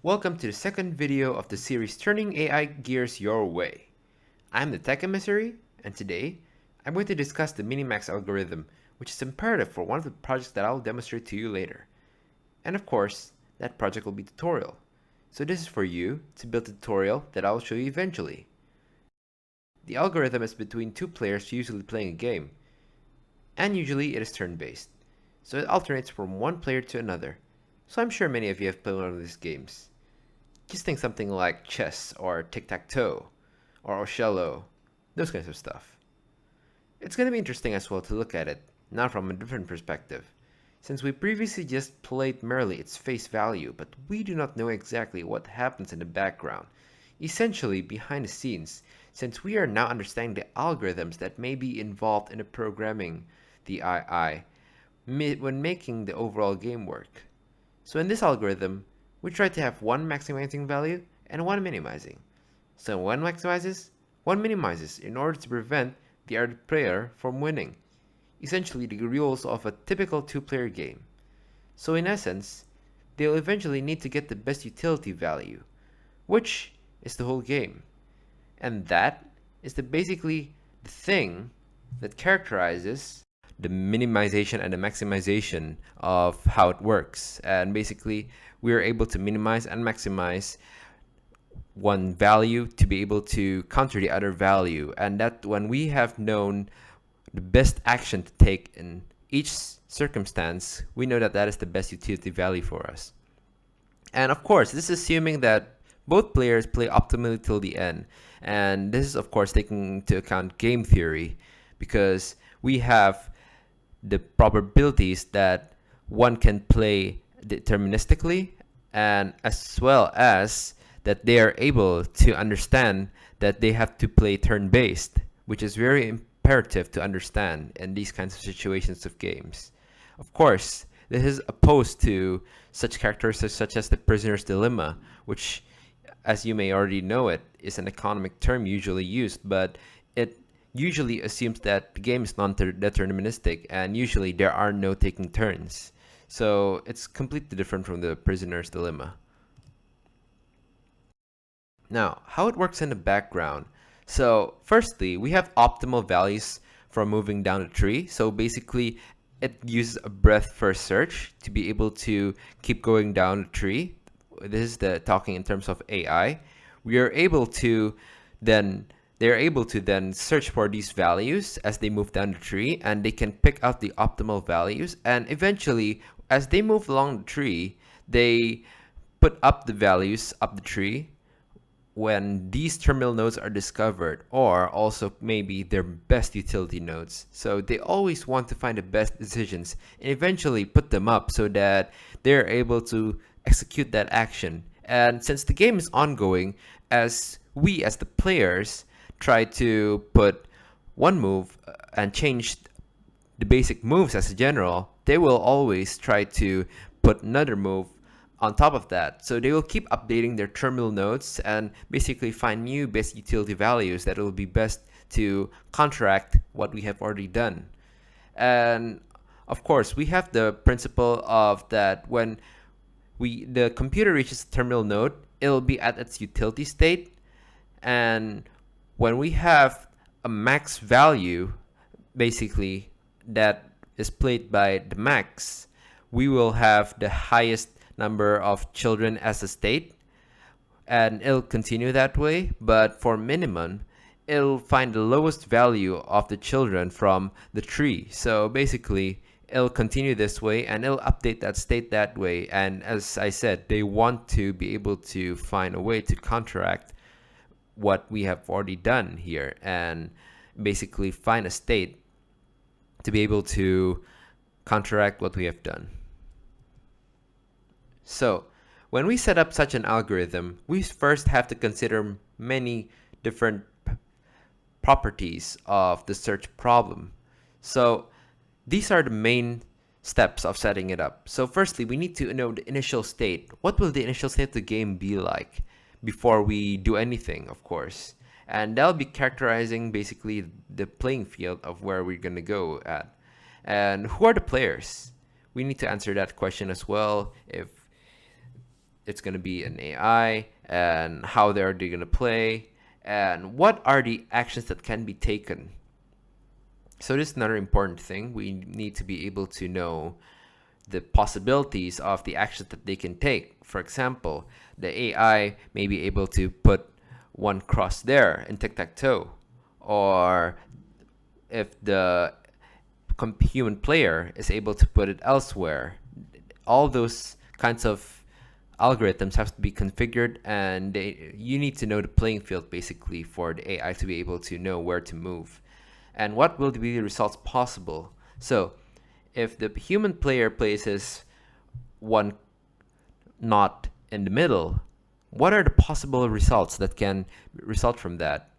Welcome to the second video of the series Turning AI Gears Your Way. I'm the Tech Emissary, and today I'm going to discuss the Minimax algorithm, which is imperative for one of the projects that I'll demonstrate to you later. And of course, that project will be tutorial. So this is for you to build a tutorial that I'll show you eventually. The algorithm is between two players usually playing a game, and usually it is turn-based. So it alternates from one player to another. So I'm sure many of you have played one of these games. Just think something like chess or tic-tac-toe or Ocello, those kinds of stuff. It's going to be interesting as well to look at it, now from a different perspective, since we previously just played merely its face value, but we do not know exactly what happens in the background, essentially behind the scenes, since we are now understanding the algorithms that may be involved in the programming the AI when making the overall game work. So in this algorithm, we try to have one maximizing value and one minimizing. So one maximizes, one minimizes in order to prevent the other player from winning. Essentially the rules of a typical two-player game. So in essence, they'll eventually need to get the best utility value, which is the whole game. And that is basically the thing that characterizes the minimization and the maximization of how it works. And basically, we are able to minimize and maximize one value to be able to counter the other value. And that when we have known the best action to take in each circumstance, we know that that is the best utility value for us. And of course, this is assuming that both players play optimally till the end. And this is, of course, taking into account game theory, because we have the probabilities that one can play deterministically, and as well as that they are able to understand that they have to play turn-based, which is very imperative to understand in these kinds of situations of games. Of course, this is opposed to such characters such as the prisoner's dilemma, which, as you may already know it, is an economic term usually used, but it usually assumes that the game is non-deterministic and usually there are no taking turns. So it's completely different from the prisoner's dilemma. Now, how it works in the background. So firstly, we have optimal values for moving down the tree. So basically, it uses a breadth first search to be able to keep going down the tree. This is the talking in terms of AI. They're able to then search for these values as they move down the tree, and they can pick out the optimal values, and eventually as they move along the tree, they put up the values up the tree when these terminal nodes are discovered, or also maybe their best utility nodes. So they always want to find the best decisions and eventually put them up so that they're able to execute that action. And since the game is ongoing, as we as the players try to put one move and change the basic moves as a general, they will always try to put another move on top of that. So they will keep updating their terminal nodes and basically find new best utility values that will be best to counteract what we have already done. And of course, we have the principle of that when the computer reaches the terminal node, it'll be at its utility state, and when we have a max value, basically that is played by the max, we will have the highest number of children as a state, and it'll continue that way. But for minimum, it'll find the lowest value of the children from the tree. So basically, it'll continue this way and it'll update that state that way. And as I said, they want to be able to find a way to counteract what we have already done here and basically find a state to be able to counteract what we have done. So when we set up such an algorithm, we first have to consider many different properties of the search problem. So these are the main steps of setting it up. So firstly, we need to know the initial state. What will the initial state of the game be like before we do anything, of course? And that'll be characterizing basically the playing field of where we're going to go at. And who are the players? We need to answer that question as well. If it's going to be an AI, and how they're going to play, and what are the actions that can be taken. So this is another important thing. We need to be able to know the possibilities of the actions that they can take. For example, the AI may be able to put one cross there in tic-tac-toe, or if the human player is able to put it elsewhere. All those kinds of algorithms have to be configured, and you need to know the playing field basically for the AI to be able to know where to move and what will be the results possible. So if the human player places one knot in the middle, what are the possible results that can result from that?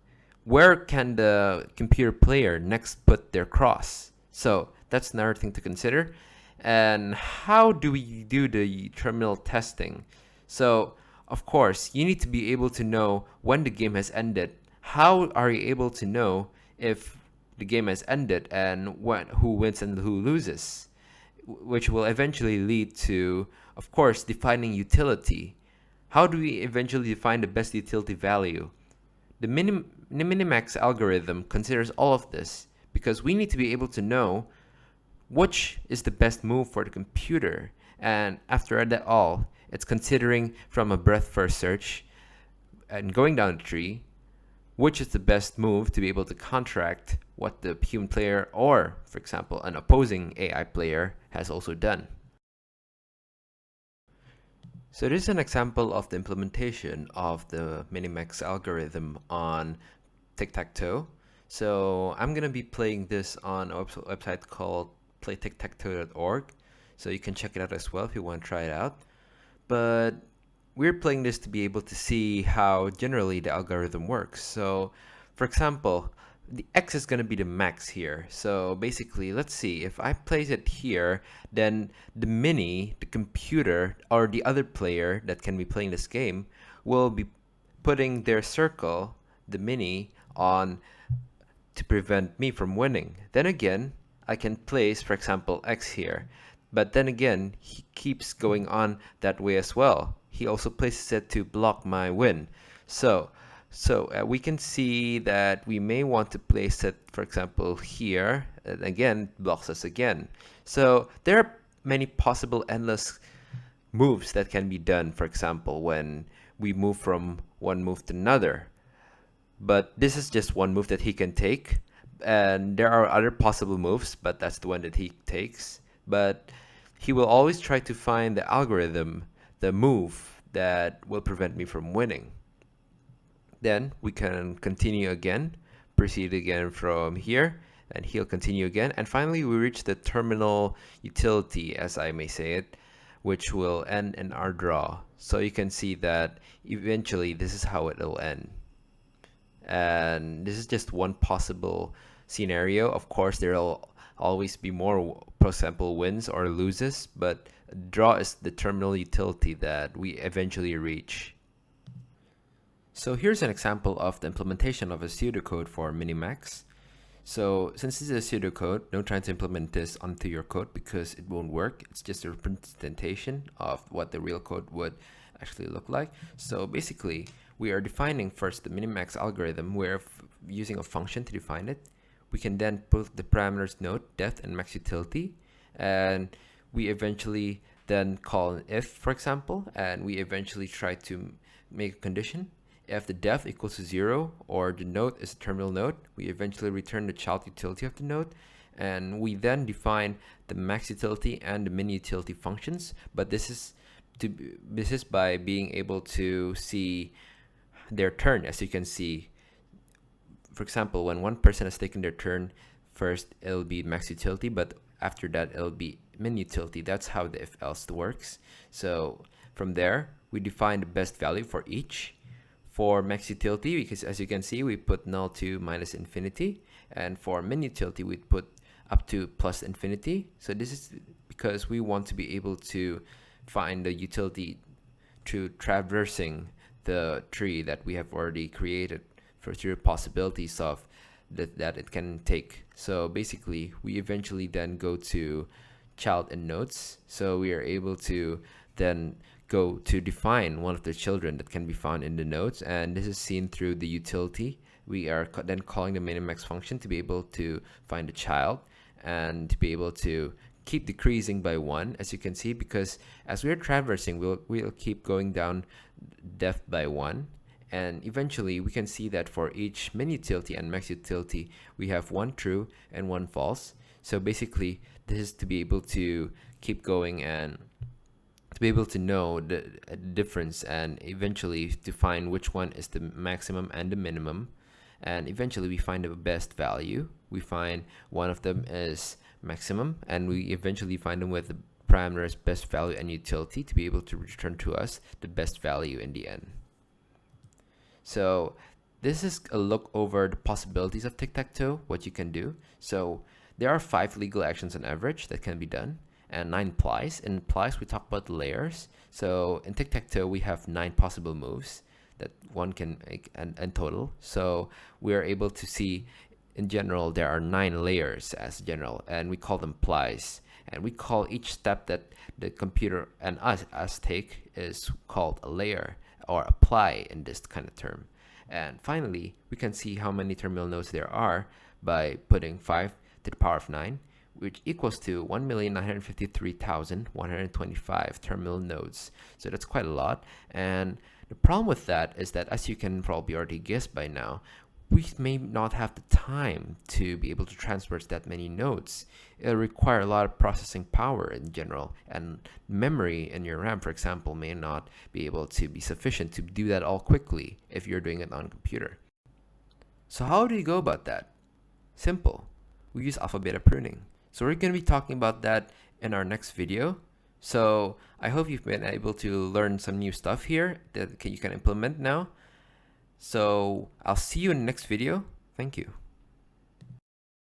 Where can the computer player next put their cross? So that's another thing to consider. And how do we do the terminal testing? So of course, you need to be able to know when the game has ended. How are you able to know if the game has ended and who wins and who loses? Which will eventually lead to, of course, defining utility. How do we eventually define the best utility value? The Minimax algorithm considers all of this because we need to be able to know which is the best move for the computer. And after that all, it's considering from a breadth first search and going down the tree, which is the best move to be able to counteract what the human player or, for example, an opposing AI player has also done. So this is an example of the implementation of the Minimax algorithm on tic-tac-toe. So I'm going to be playing this on a website called playtictactoe.org. So you can check it out as well if you want to try it out. But we're playing this to be able to see how generally the algorithm works. So for example, the X is going to be the max here. So basically, let's see, if I place it here, then the computer, or the other player that can be playing this game, will be putting their circle, the mini, on to prevent me from winning. Then again, I can place, for example, X here. But then again, he keeps going on that way as well. He also places it to block my win. So we can see that we may want to place it, for example, here, and again, blocks us again. So there are many possible endless moves that can be done, for example, when we move from one move to another. But this is just one move that he can take, and there are other possible moves, but that's the one that he takes. But he will always try to find the algorithm, the move that will prevent me from winning. Then we can continue again, proceed again from here, and he'll continue again. And finally, we reach the terminal utility, as I may say it, which will end in our draw. So you can see that eventually this is how it will end. And this is just one possible scenario. Of course, there will always be more, for example, wins or loses, but draw is the terminal utility that we eventually reach. So here's an example of the implementation of a pseudocode for Minimax. So since this is a pseudocode, don't try to implement this onto your code because it won't work. It's just a representation of what the real code would actually look like. So basically, we are defining first the Minimax algorithm. We're using a function to define it. We can then put the parameters node, depth, and max utility. And we eventually then call an if, for example, and we eventually try to make a condition. If the depth equals to 0 or the node is a terminal node, we eventually return the child utility of the node, and we then define the max utility and the min utility functions. But this is by being able to see their turn. As you can see, for example, when one person has taken their turn, first it'll be max utility, but after that it'll be min utility. That's how the if else works. So from there, we define the best value for each. For max utility, because as you can see, we put null to minus infinity, and for min utility, we put up to plus infinity. So this is because we want to be able to find the utility through traversing the tree that we have already created for zero possibilities of that it can take. So basically, we eventually then go to child and nodes. So we are able to then go to define one of the children that can be found in the nodes, and this is seen through the utility. We are then calling the minimax function to be able to find a child and to be able to keep decreasing by 1, as you can see, because as we're traversing, we'll keep going down depth by 1, and eventually we can see that for each min utility and max utility we have 1 true and 1 false. So basically this is to be able to keep going and to be able to know the difference, and eventually to find which one is the maximum and the minimum, and eventually we find the best value. We find one of them is maximum, and we eventually find them with the parameters best value and utility to be able to return to us the best value in the end. So this is a look over the possibilities of tic-tac-toe, what you can do. So there are 5 legal actions on average that can be done, and 9 plies. In plies we talk about the layers. So in tic-tac-toe we have 9 possible moves that one can make in total. So we are able to see in general there are 9 layers as general, and we call them plies, and we call each step that the computer and us take is called a layer or a ply in this kind of term. And finally we can see how many terminal nodes there are by putting 5 to the power of 9, which equals to 1,953,125 terminal nodes. So that's quite a lot. And the problem with that is that, as you can probably already guess by now, we may not have the time to be able to traverse that many nodes. It'll require a lot of processing power in general, and memory in your RAM, for example, may not be able to be sufficient to do that all quickly if you're doing it on a computer. So how do you go about that? Simple. We use alpha beta pruning. So we're going to be talking about that in our next video. So I hope you've been able to learn some new stuff here that you can implement now. So I'll see you in the next video. Thank you.